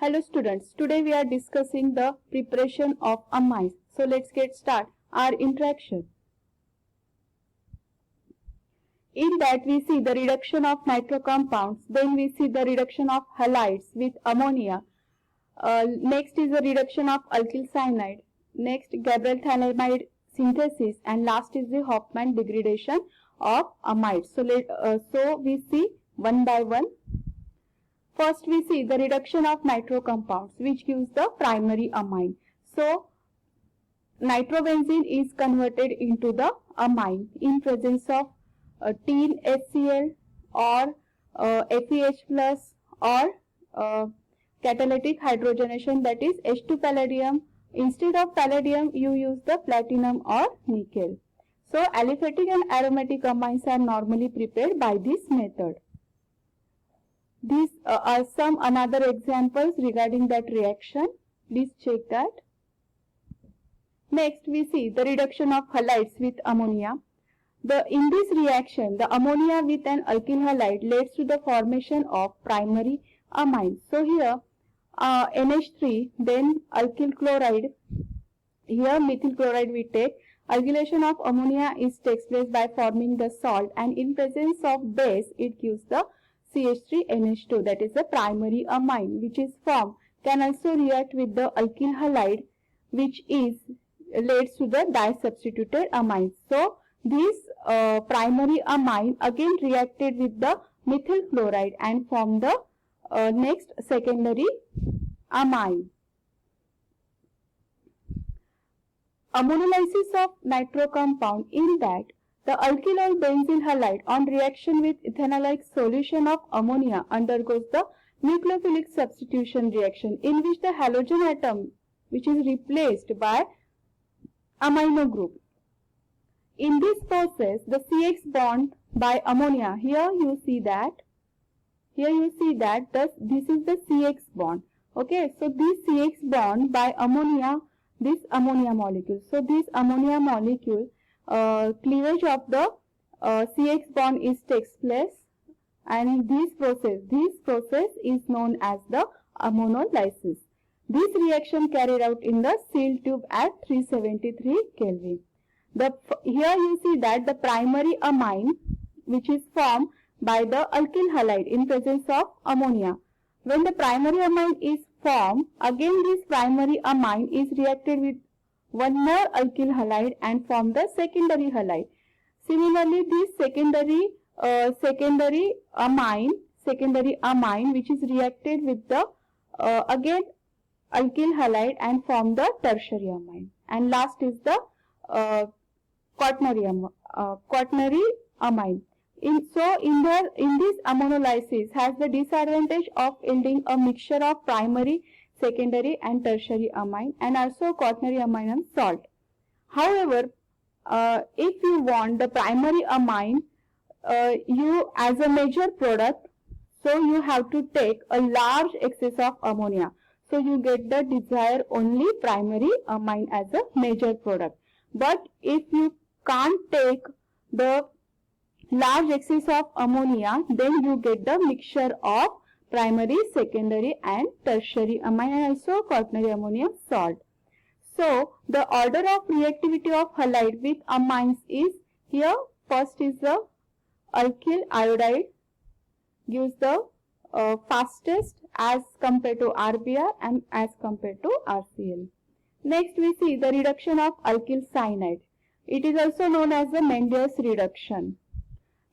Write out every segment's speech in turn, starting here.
Hello students, today we are discussing the preparation of amines. So let's get started our interaction. In that we see the reduction of nitro compounds, then we see the reduction of halides with ammonia. Next is the reduction of alkyl cyanide. Next Gabriel thalamide synthesis, and last is the Hofmann degradation of amides. So we see one by one. First we see the reduction of nitro compounds, which gives the primary amine. So nitrobenzene is converted into the amine in presence of teen HCl or FeH plus or catalytic hydrogenation, that is H2 palladium. Instead of palladium you use the platinum or nickel. So aliphatic and aromatic amines are normally prepared by this method. These are some another examples regarding that reaction. Please check that. Next we see the reduction of halides with ammonia. In this reaction, the ammonia with an alkyl halide leads to the formation of primary amine. So here NH3, then alkyl chloride, here methyl chloride we take. Alkylation of ammonia takes place by forming the salt, and in presence of base it gives the CH3NH2, that is the primary amine, which is formed, can also react with the alkyl halide, which leads to the disubstituted amines. So this primary amine again reacted with the methyl chloride and formed the next secondary amine. Ammonolysis of nitro compound, in that the alkyl or benzyl halide on reaction with ethanolic solution of ammonia undergoes the nucleophilic substitution reaction, in which the halogen atom which is replaced by amino group. In this process, the CX bond by ammonia, here you see that this is the CX bond. Okay, so this CX bond by ammonia, this ammonia molecule. So this ammonia molecule, cleavage of the CX bond takes place, and this process is known as the ammonolysis. This reaction carried out in the sealed tube at 373 Kelvin. Here you see that the primary amine, which is formed by the alkyl halide in presence of ammonia. When the primary amine is formed, again this primary amine is reacted with one more alkyl halide and form the secondary halide. Similarly, this secondary amine which is reacted with the again alkyl halide and form the tertiary amine. And last is the quaternary amine. In this ammonolysis has the disadvantage of yielding a mixture of primary, secondary and tertiary amine, and also quaternary amine and salt. However, if you want the primary amine you as a major product, so you have to take a large excess of ammonia. So you get the desired only primary amine as a major product. But if you can't take the large excess of ammonia, then you get the mixture of primary, secondary and tertiary amine, and also quaternary ammonium salt. So the order of reactivity of halide with amines is here. First is the alkyl iodide, gives the fastest as compared to RBr and as compared to RCl. Next we see the reduction of alkyl cyanide. It is also known as the Mendeus reduction.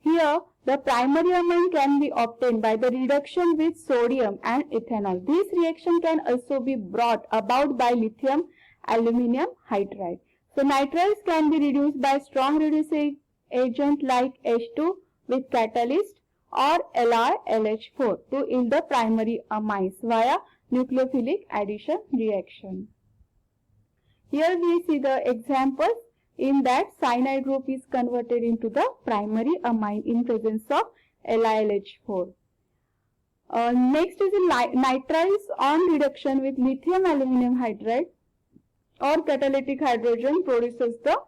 Here the primary amine can be obtained by the reduction with sodium and ethanol. This reaction can also be brought about by lithium aluminium hydride. So nitriles can be reduced by strong reducing agent like H2 with catalyst or LrLH4 to yield the primary amines via nucleophilic addition reaction. Here we see the examples. In that cyanide group is converted into the primary amine in presence of LiLH4. Next is the nitriles on reduction with lithium aluminium hydride or catalytic hydrogen produces the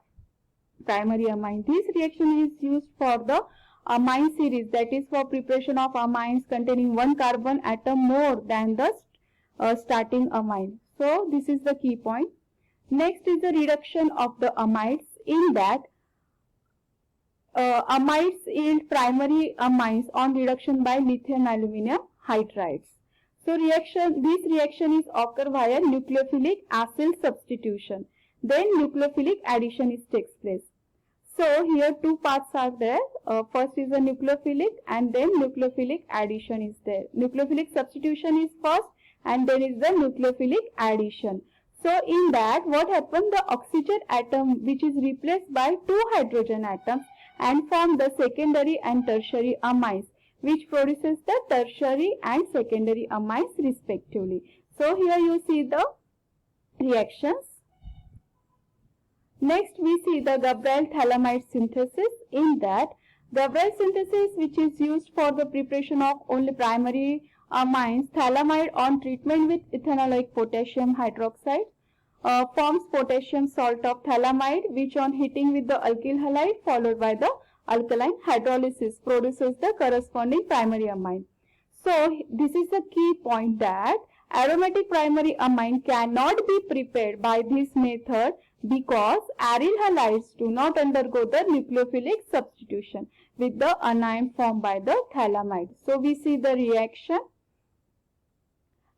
primary amine. This reaction is used for the amine series, that is for preparation of amines containing one carbon atom more than the starting amine. So this is the key point. Next is the reduction of the amides. In that, amides yield primary amines on reduction by lithium aluminum hydrides. So this reaction is occur via nucleophilic acyl substitution. Then nucleophilic addition takes place. So here two parts are there. First is the nucleophilic and then nucleophilic addition is there. Nucleophilic substitution is first and then is the nucleophilic addition. So in that what happened, the oxygen atom which is replaced by two hydrogen atoms and form the secondary and tertiary amines, which produces the tertiary and secondary amines respectively. So here you see the reactions. Next we see the Gabryel thalamide synthesis. In that, Gabryel synthesis, which is used for the preparation of only primary amines, thalamide on treatment with ethanoic potassium hydroxide forms potassium salt of thalamide, which on heating with the alkyl halide followed by the alkaline hydrolysis produces the corresponding primary amine. So this is the key point, that aromatic primary amine cannot be prepared by this method because aryl halides do not undergo the nucleophilic substitution with the anion formed by the thalamide. So we see the reaction.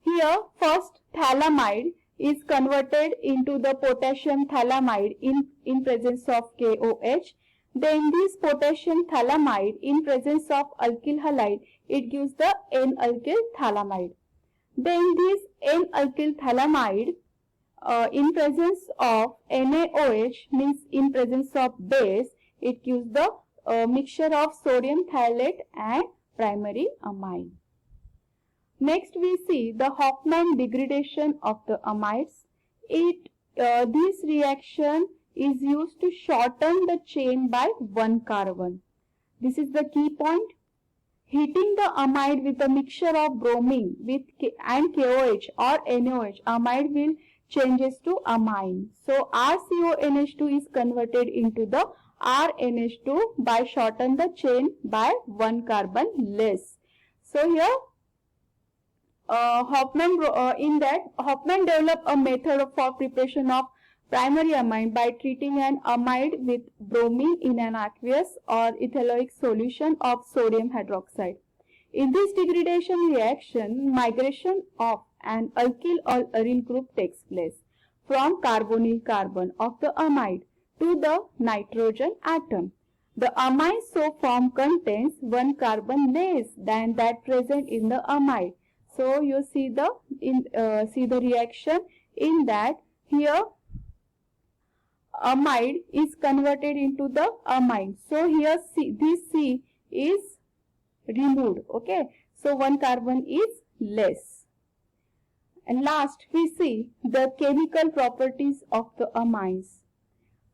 Here first thalamide is converted into the potassium thalamide in presence of KOH. Then this potassium thalamide in presence of alkyl halide, it gives the N-alkyl thalamide. Then this N-alkyl thalamide in presence of NaOH, means in presence of base, it gives the mixture of sodium thiolate and primary amine. Next we see the Hofmann degradation of the amides. This reaction is used to shorten the chain by one carbon. This is the key point. Heating the amide with a mixture of bromine and KOH or NaOH, amide will changes to amine. So RCONH2 is converted into the RNH2 by shorten the chain by one carbon less. So here Hofmann developed a method for preparation of primary amine by treating an amide with bromine in an aqueous or ethyloic solution of sodium hydroxide. In this degradation reaction, migration of an alkyl or aryl group takes place from carbonyl carbon of the amide to the nitrogen atom. The amine so formed contains one carbon less than that present in the amide. So you see the reaction. In that, here amide is converted into the amine. So here this C is removed. Okay. So one carbon is less. And last we see the chemical properties of the amines.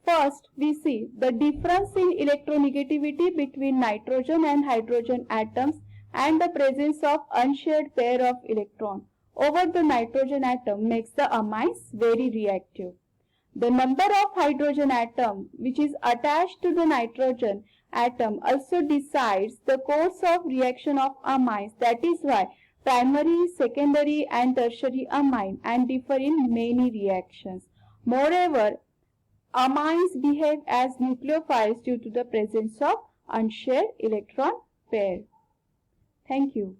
First we see the difference in electronegativity between nitrogen and hydrogen atoms and the presence of unshared pair of electron over the nitrogen atom makes the amines very reactive. The number of hydrogen atom which is attached to the nitrogen atom also decides the course of reaction of amines. That is why primary, secondary and tertiary amine and differ in many reactions. Moreover, amines behave as nucleophiles due to the presence of unshared electron pair. Thank you.